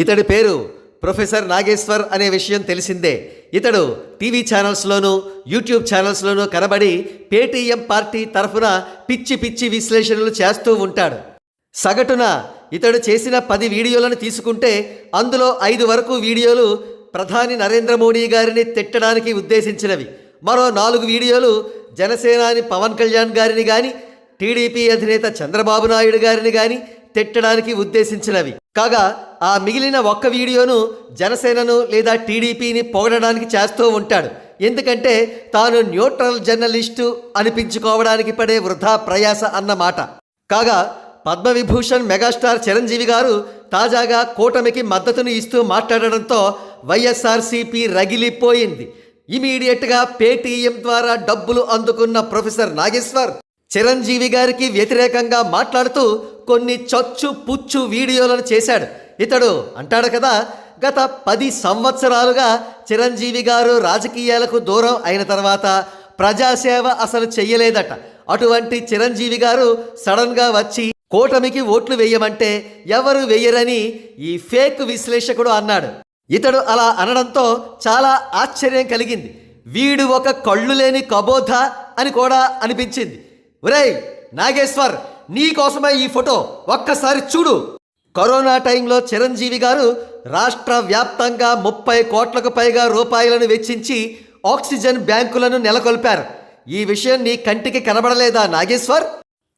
ఇతడి పేరు ప్రొఫెసర్ నాగేశ్వర్ అనే విషయం తెలిసిందే. ఇతడు టీవీ ఛానల్స్లోనూ యూట్యూబ్ ఛానల్స్లోనూ కనబడి పేటీఎం పార్టీ తరఫున పిచ్చి పిచ్చి విశ్లేషణలు చేస్తూ ఉంటాడు. సగటున ఇతడు చేసిన 10 వీడియోలను తీసుకుంటే అందులో 5 వరకు వీడియోలు ప్రధాని నరేంద్ర మోడీ గారిని తిట్టడానికి ఉద్దేశించినవి. మరో 4 వీడియోలు జనసేనాని పవన్ కళ్యాణ్ గారిని కానీ టీడీపీ అధినేత చంద్రబాబు నాయుడు గారిని కానీ తిట్టడానికి ఉద్దేశించినవి. కాగా ఆ మిగిలిన ఒక్క వీడియోను జనసేనను లేదా టీడీపీని పొగడడానికి చేస్తూ ఉంటాడు. ఎందుకంటే తాను న్యూట్రల్ జర్నలిస్టు అనిపించుకోవడానికి పడే వృధా ప్రయాస అన్నమాట. కాగా పద్మవిభూషణ్ మెగాస్టార్ చిరంజీవి గారు తాజాగా కూటమికి మద్దతును ఇస్తూ మాట్లాడడంతో వైఎస్ఆర్సీపీ రగిలిపోయింది. ఇమీడియట్గా పేటీఎం ద్వారా డబ్బులు అందుకున్న ప్రొఫెసర్ నాగేశ్వర్ చిరంజీవి గారికి వ్యతిరేకంగా మాట్లాడుతూ కొన్ని చచ్చు పుచ్చు వీడియోలను చేశాడు. ఇతడు అంటాడు కదా, గత 10 సంవత్సరాలుగా చిరంజీవి గారు రాజకీయాలకు దూరం అయిన తర్వాత ప్రజాసేవ అసలు చెయ్యలేదట. అటువంటి చిరంజీవి గారు సడన్గా వచ్చి కూటమికి ఓట్లు వేయమంటే ఎవరు వేయరని ఈ ఫేక్ విశ్లేషకుడు అన్నాడు. ఇతడు అలా అనడంతో చాలా ఆశ్చర్యం కలిగింది. వీడు ఒక కళ్ళు లేని కబోధ అని కూడా అనిపించింది. ఒరేయ్ నాగేశ్వర్, నీకోసమే ఈ ఫోటో ఒక్కసారి చూడు. కరోనా టైంలో చిరంజీవి గారు రాష్ట్ర వ్యాప్తంగా 30 కోట్లకు పైగా రూపాయలను వెచ్చించి ఆక్సిజన్ బ్యాంకులను నెలకొల్పారు. ఈ విషయం నీ కంటికి కనబడలేదా నాగేశ్వర్?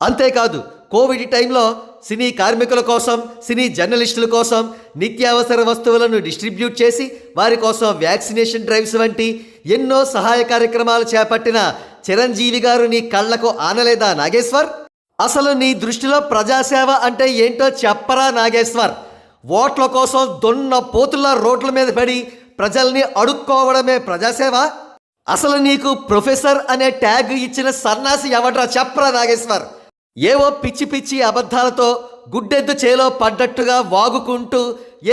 అంతేకాదు, కోవిడ్ టైంలో సినీ కార్మికుల కోసం, సినీ జర్నలిస్టుల కోసం నిత్యావసర వస్తువులను డిస్ట్రిబ్యూట్ చేసి వారి కోసం వ్యాక్సినేషన్ డ్రైవ్స్ వంటి ఎన్నో సహాయ కార్యక్రమాలు చేపట్టిన చిరంజీవి గారు నీ కళ్లకు ఆనలేదా నాగేశ్వర్? అసలు నీ దృష్టిలో ప్రజాసేవ అంటే ఏంటో చెప్పరా నాగేశ్వర్? ఓట్ల కోసం దొన్న పోతుల రోడ్ల మీద పడి ప్రజల్ని అడుక్కోవడమే ప్రజాసేవ? అసలు నీకు ప్రొఫెసర్ అనే ట్యాగ్ ఇచ్చిన సన్నాసి ఎవడ్రా చెప్పరా నాగేశ్వర్? ఏవో పిచ్చి పిచ్చి అబద్ధాలతో గుడ్డెద్దు చేలో పడ్డట్టుగా వాగుకుంటూ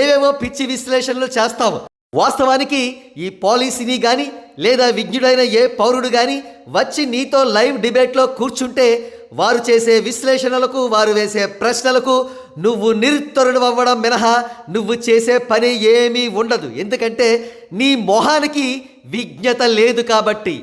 ఏవేవో పిచ్చి విశ్లేషణలు చేస్తావు. వాస్తవానికి ఈ పాలసీని కానీ లేదా విజ్ఞుడైన ఏ పౌరుడు కానీ వచ్చి నీతో లైవ్ డిబేట్లో కూర్చుంటే వారు చేసే విశ్లేషణలకు, వారు వేసే ప్రశ్నలకు నువ్వు నిరుత్తరుడు అవ్వడం మినహా నువ్వు చేసే పని ఏమీ ఉండదు. ఎందుకంటే నీ మొహానికి విజ్ఞత లేదు కాబట్టి.